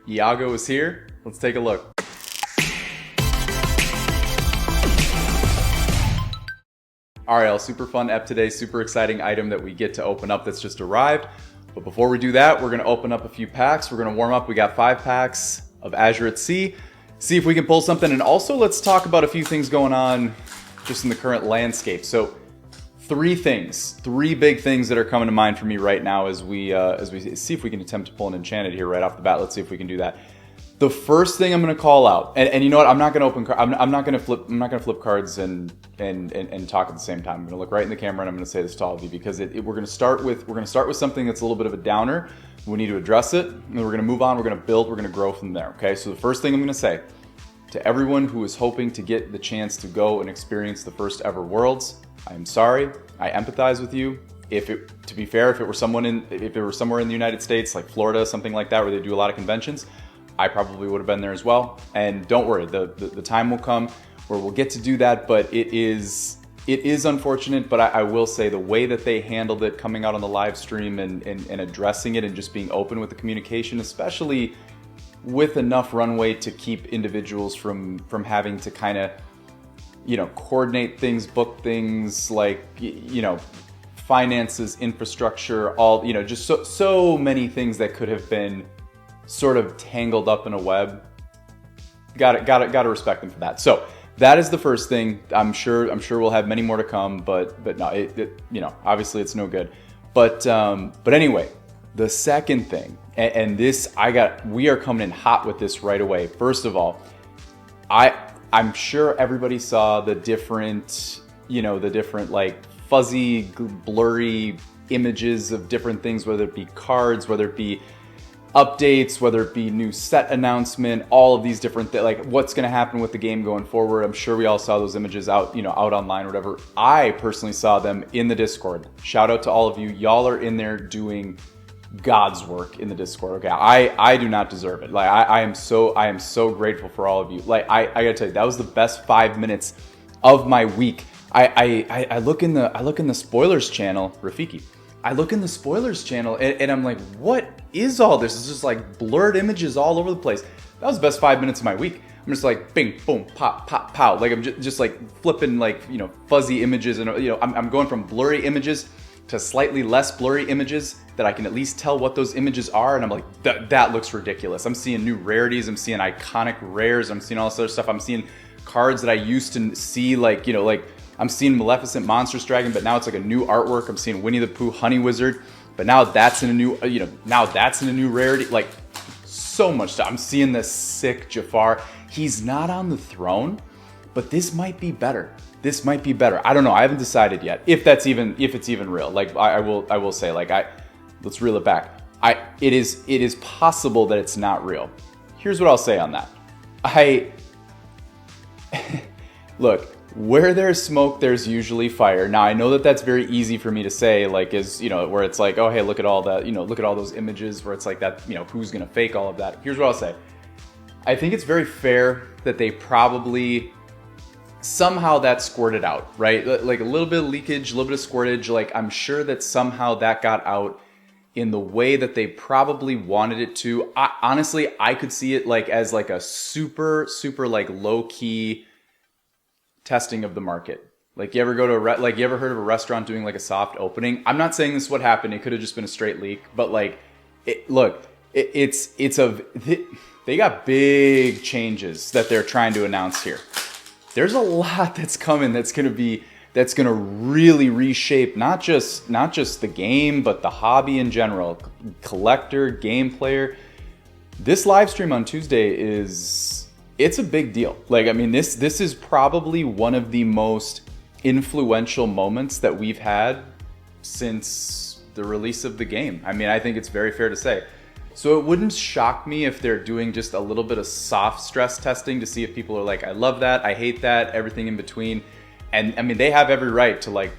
Iago is here. Let's take a look. Alright, super fun ep today, super exciting item that we get to open up that's just arrived. But before we do that, we're going to open up a few packs. We're going to warm up. We got 5 packs of Azure at Sea. See if we can pull something. And also let's talk about a few things going on just in the current landscape. So 3 big things that are coming to mind for me right now as we see if we can attempt to pull an enchanted here right off the bat. Let's see if we can do that. The first thing I'm going to call out, and you know what? I'm not going to open. I'm not going to flip cards and talk at the same time. I'm going to look right in the camera and I'm going to say this to all of you because we're going to start with something that's a little bit of a downer. We need to address it, and then we're going to move on. We're going to build. We're going to grow from there. Okay. So the first thing I'm going to say to everyone who is hoping to get the chance to go and experience the first ever Worlds, I am sorry. I empathize with you. To be fair, if it were somewhere in the United States, like Florida, something like that, where they do a lot of conventions, I probably would have been there as well. And don't worry, the time will come where we'll get to do that, but it is unfortunate, but I will say the way that they handled it coming out on the live stream and addressing it and just being open with the communication, especially with enough runway to keep individuals from having to kind of, coordinate things, book things, like, finances, infrastructure, all, just so many things that could have been sort of tangled up in a web. Got to respect them for that. So that is the first thing. I'm sure we'll have many more to come, but no, obviously it's no good. But anyway, the second thing, and this we are coming in hot with this right away. First of all, I'm sure everybody saw the different like fuzzy, blurry images of different things, whether it be cards, whether it be updates, whether it be new set announcement, all of these different things, like what's going to happen with the game going forward. I'm sure we all saw those images out online or whatever. I personally saw them in the Discord. Shout out to all of you. Y'all are in there doing God's work in the Discord. Okay, I do not deserve it. Like I am so grateful for all of you. Like I gotta tell you, that was the best 5 minutes of my week. I look in the spoilers channel, Rafiki. I look in the spoilers channel and I'm like, what is all this? It's just like blurred images all over the place. That was the best 5 minutes of my week. I'm just like bing, boom, pop, pop, pow. Like I'm just like flipping like, fuzzy images and, I'm going from blurry images to slightly less blurry images that I can at least tell what those images are. And I'm like, that looks ridiculous. I'm seeing new rarities. I'm seeing iconic rares. I'm seeing all this other stuff. I'm seeing cards that I used to see, like I'm seeing Maleficent Monstrous Dragon, but now it's like a new artwork. I'm seeing Winnie the Pooh Honey Wizard, but now that's in a new, rarity. Like so much stuff. I'm seeing this sick Jafar. He's not on the throne, but this might be better. I don't know. I haven't decided yet if it's even real. Like I will say, like let's reel it back. It is possible that it's not real. Here's what I'll say on that. Look, where there's smoke, there's usually fire. Now I know that that's very easy for me to say, like, where it's like, oh hey, look at all that, look at all those images where it's like that, who's gonna fake all of that. Here's what I'll say. I think it's very fair that they probably somehow that squirted out, right? Like a little bit of leakage, a little bit of squirtage. Like I'm sure that somehow that got out in the way that they probably wanted it to. Honestly, I could see it like as like a super like low key testing of the market. Like you ever go to you ever heard of a restaurant doing like a soft opening? I'm not saying this is what happened. It could have just been a straight leak, but like, they got big changes that they're trying to announce here. There's a lot that's coming that's going to really reshape not just the game, but the hobby in general, collector, game player. This live stream on Tuesday it's a big deal. Like, I mean, this is probably one of the most influential moments that we've had since the release of the game. I mean, I think it's very fair to say. So it wouldn't shock me if they're doing just a little bit of soft stress testing to see if people are like, I love that, I hate that, everything in between. And I mean, they have every right to like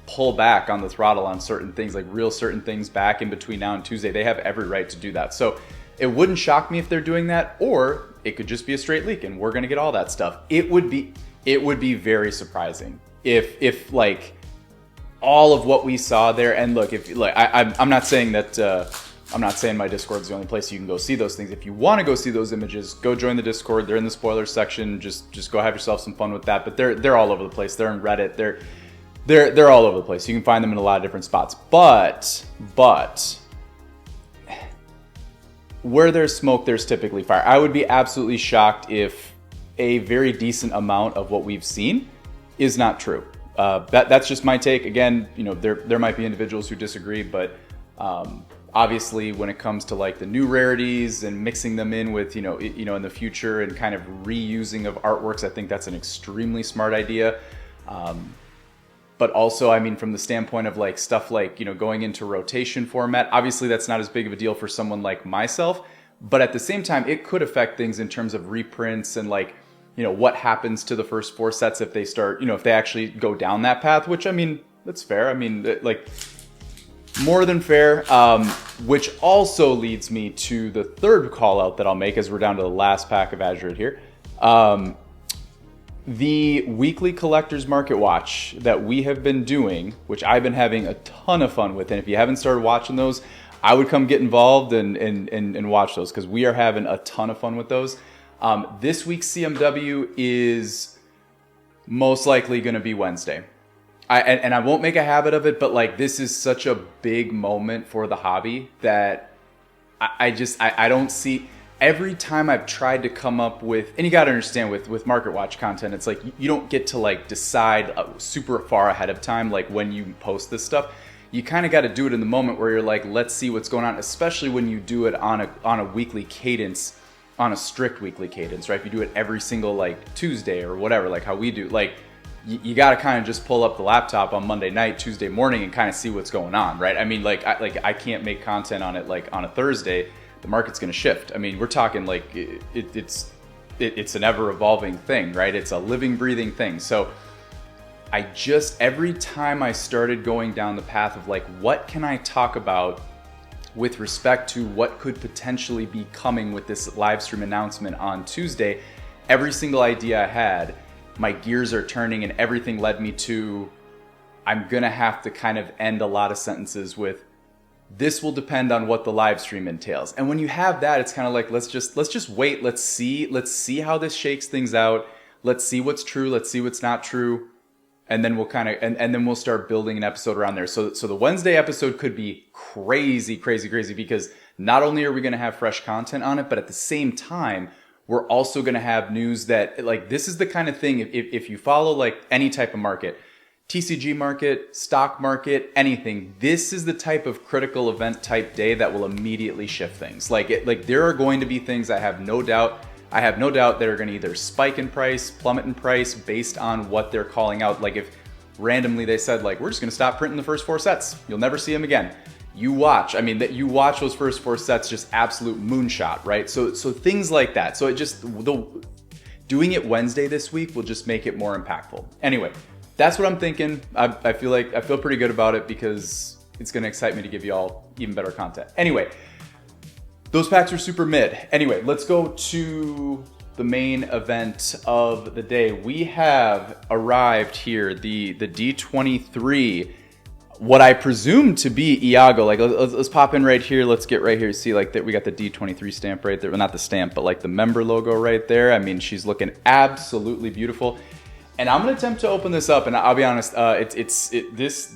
pull back on the throttle on certain things, like real certain things back in between now and Tuesday. They have every right to do that. So it wouldn't shock me if they're doing that, or it could just be a straight leak and we're gonna get all that stuff. It would be very surprising if like all of what we saw there. And look, I'm not saying that I'm not saying my Discord is the only place you can go see those things. If you want to go see those images, go join the Discord. They're in the spoilers section. Just go have yourself some fun with that. But they're all over the place. They're in Reddit. They're all over the place. You can find them in a lot of different spots. But where there's smoke, there's typically fire. I would be absolutely shocked if a very decent amount of what we've seen is not true. That's just my take. Again, there might be individuals who disagree, but obviously when it comes to like the new rarities and mixing them in with in the future and kind of reusing of artworks, I think that's an extremely smart idea. But also, I mean, from the standpoint of like stuff like, going into rotation format, obviously that's not as big of a deal for someone like myself. But at the same time, it could affect things in terms of reprints and like, what happens to the first 4 sets if they start, if they actually go down that path, which, I mean, that's fair. I mean, like, more than fair, which also leads me to the third call out that I'll make as we're down to the last pack of Azure here. The weekly collector's market watch that we have been doing, which I've been having a ton of fun with, and if you haven't started watching those, I would come get involved and watch those because we are having a ton of fun with those. This week's CMW is most likely going to be Wednesday. I won't make a habit of it, but like this is such a big moment for the hobby that I don't see. Every time I've tried to come up with, and you got to understand with market watch content, it's like you don't get to like decide super far ahead of time, like when you post this stuff. You kind of got to do it in the moment where you're like, let's see what's going on, especially when you do it on a weekly cadence, on a strict weekly cadence, right? If you do it every single like Tuesday or whatever, like how we do, like you got to kind of just pull up the laptop on Monday night, Tuesday morning and kind of see what's going on, right? I mean, I can't make content on it like on a Thursday. The market's going to shift. I mean, we're talking like it's an ever evolving thing, right? It's a living, breathing thing. So every time I started going down the path of like, what can I talk about with respect to what could potentially be coming with this live stream announcement on Tuesday, every single idea I had, my gears are turning and everything led me to, I'm going to have to kind of end a lot of sentences with, this will depend on what the live stream entails. And when you have that, it's kind of like, let's just wait. Let's see how this shakes things out. Let's see what's true. Let's see what's not true. And then we'll kind of, and then we'll start building an episode around there. So the Wednesday episode could be crazy because not only are we going to have fresh content on it, but at the same time, we're also going to have news that like, this is the kind of thing, if you follow like any type of market, TCG market, stock market, anything, this is the type of critical event type day that will immediately shift things. Like there are going to be things I have no doubt that are going to either spike in price, plummet in price based on what they're calling out. Like if randomly they said like, we're just going to stop printing the first 4 sets. You'll never see them again. You watch those first 4 sets, just absolute moonshot, right? So things like that. So doing it Wednesday this week will just make it more impactful. Anyway, that's what I'm thinking. I feel pretty good about it because it's going to excite me to give you all even better content. Anyway, those packs are super mid. Anyway, let's go to the main event of the day. We have arrived here, the D23, what I presume to be Iago. Like let's pop in right here. Let's get right here. See like that we got the D23 stamp right there. Well, not the stamp, but like the member logo right there. I mean, she's looking absolutely beautiful. And I'm gonna attempt to open this up, and I'll be honest,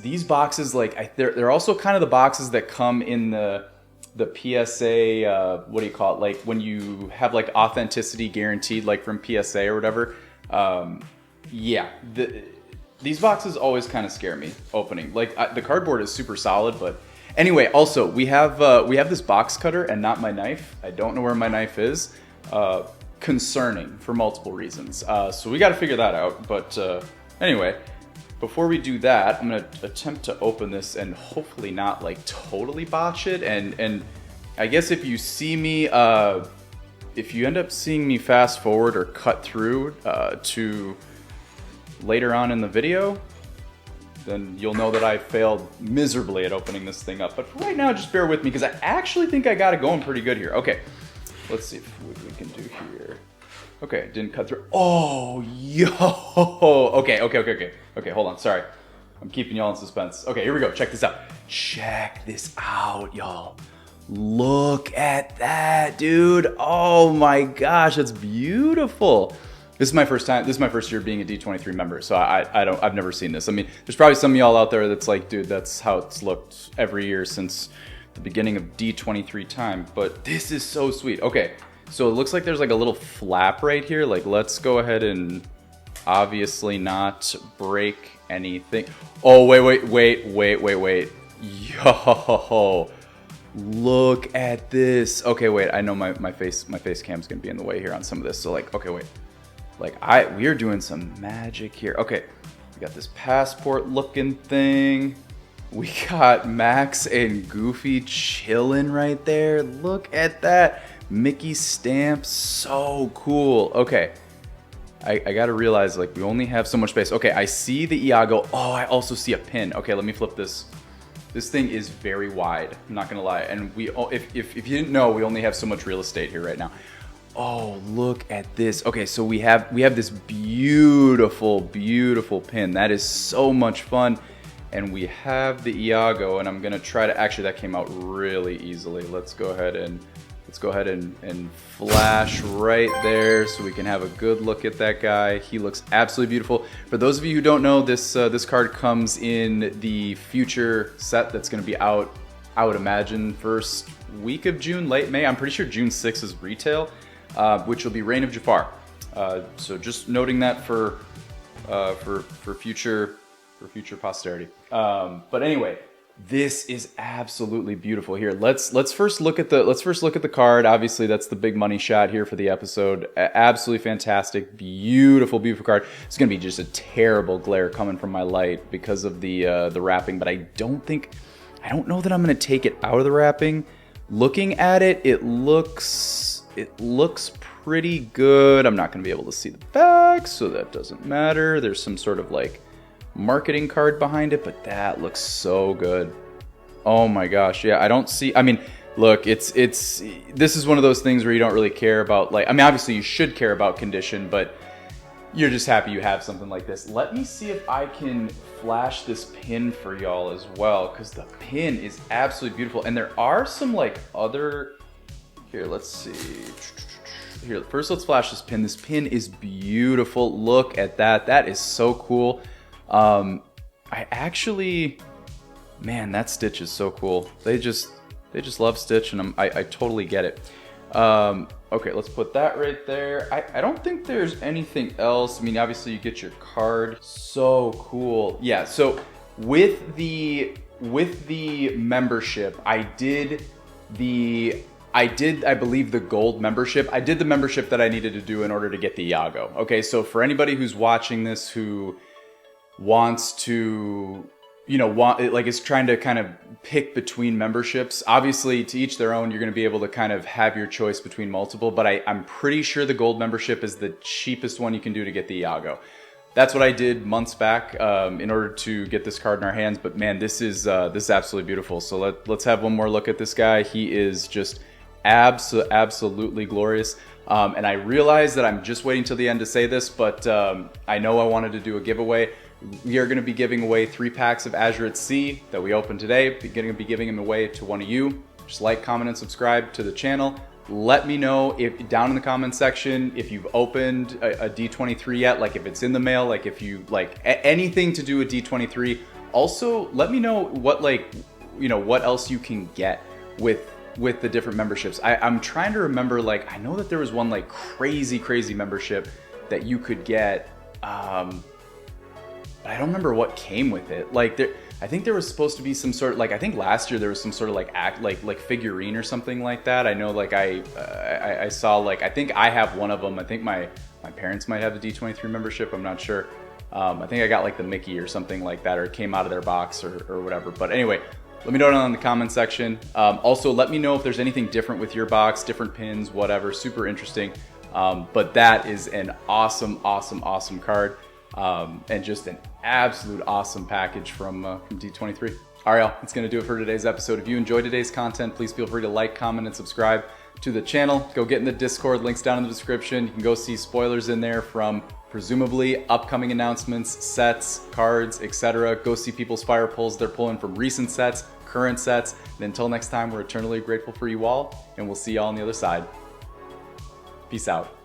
these boxes, like they're also kind of the boxes that come in the PSA. What do you call it? Like when you have like authenticity guaranteed, like from PSA or whatever. Yeah, these boxes always kind of scare me opening. Like the cardboard is super solid, but anyway. Also, we have this box cutter and not my knife. I don't know where my knife is. Concerning for multiple reasons. So we got to figure that out. But anyway, before we do that, I'm going to attempt to open this and hopefully not like totally botch it. And I guess if you see me, if you end up seeing me fast forward or cut through to later on in the video, then you'll know that I failed miserably at opening this thing up. But for right now, just bear with me because I actually think I got it going pretty good here. Okay. Let's see what we can do here. Okay, didn't cut through. Oh, yo. Okay, hold on. Sorry. I'm keeping y'all in suspense. Okay, here we go. Check this out. Check this out, y'all. Look at that, dude. Oh my gosh, that's beautiful. This is my first time. This is my first year being a D23 member, so I've never seen this. I mean, there's probably some of y'all out there that's like, dude, that's how it's looked every year since the beginning of D23 time. But this is so sweet. Okay, so it looks like there's like a little flap right here. Like, let's go ahead and obviously not break anything. Oh, wait. Yo, look at this. Okay, wait, I know my face cam's gonna be in the way here on some of this. So like, okay, wait. Like we are doing some magic here. Okay, we got this passport looking thing. We got Max and Goofy chilling right there. Look at that. Mickey stamp, so cool. Okay, I gotta realize, like, we only have so much space. Okay, I see the Iago. Oh, I also see a pin. Okay, let me flip this. This thing is very wide, I'm not gonna lie. And if you didn't know, we only have so much real estate here right now. Oh, look at this. Okay, so we have this beautiful pin. That is so much fun. And we have the Iago, and I'm gonna try to, actually that came out really easily. Let's go ahead and flash right there so we can have a good look at that guy. He looks absolutely beautiful. For those of you who don't know, this card comes in the future set that's gonna be out, I would imagine, first week of June, late May. I'm pretty sure June 6th is retail, which will be Reign of Jafar. So just noting that for future posterity. But anyway, this is absolutely beautiful here. Let's first look at the card. Obviously, that's the big money shot here for the episode. Absolutely fantastic, beautiful card. It's gonna be just a terrible glare coming from my light because of the wrapping, but I don't know that I'm gonna take it out of the wrapping. Looking at it, it looks pretty good. I'm not gonna be able to see the back, so that doesn't matter. There's some sort of like marketing card behind it, but that looks so good. Oh my gosh, yeah, I don't see, I mean, look, this is one of those things where you don't really care about, like, I mean, obviously you should care about condition, but you're just happy you have something like this. Let me see if I can flash this pin for y'all as well, because the pin is absolutely beautiful. And there are some like other, here, let's see. Here, first let's flash this pin. This pin is beautiful. Look at that. That is so cool. I actually, man, that Stitch is so cool. They just love Stitch, and I totally get it. Okay, let's put that right there. I don't think there's anything else. I mean, obviously you get your card. So cool. Yeah, so with the membership, I believe the gold membership. I did the membership that I needed to do in order to get the Iago. Okay, so for anybody who's watching this who wants to, is trying to kind of pick between memberships, obviously to each their own, you're going to be able to kind of have your choice between multiple, but I'm pretty sure the gold membership is the cheapest one you can do to get the Iago. That's what I did months back in order to get this card in our hands. But man, this is absolutely beautiful. So let's have one more look at this guy. He is just absolutely glorious. And I realize that I'm just waiting till the end to say this, but I know I wanted to do a giveaway. We are going to be giving away 3 packs of Azure at Sea that we opened today. We're going to be giving them away to one of you. Just like, comment, and subscribe to the channel. Let me know if down in the comment section if you've opened a D23 yet, like if it's in the mail, like if you like anything to do with D23. Also, let me know what what else you can get with the different memberships. I'm trying to remember, like, I know that there was one like crazy membership that you could get, but I don't remember what came with it. Like, I think there was supposed to be some sort of, like, I think last year there was some sort of like figurine or something like that. I know, like, I saw, like, I think I have one of them. I think my parents might have the D23 membership. I'm not sure. I think I got like the Mickey or something like that, or it came out of their box or whatever. But anyway, let me know down in the comment section. Also, let me know if there's anything different with your box, different pins, whatever. Super interesting. But that is an awesome card. And just an absolute awesome package from D23. All right, y'all, that's going to do it for today's episode. If you enjoyed today's content, please feel free to like, comment, and subscribe to the channel. Go get in the Discord, links down in the description. You can go see spoilers in there from presumably upcoming announcements, sets, cards, etc. Go see people's fire pulls they're pulling from recent sets, current sets. And until next time, we're eternally grateful for you all, and we'll see y'all on the other side. Peace out.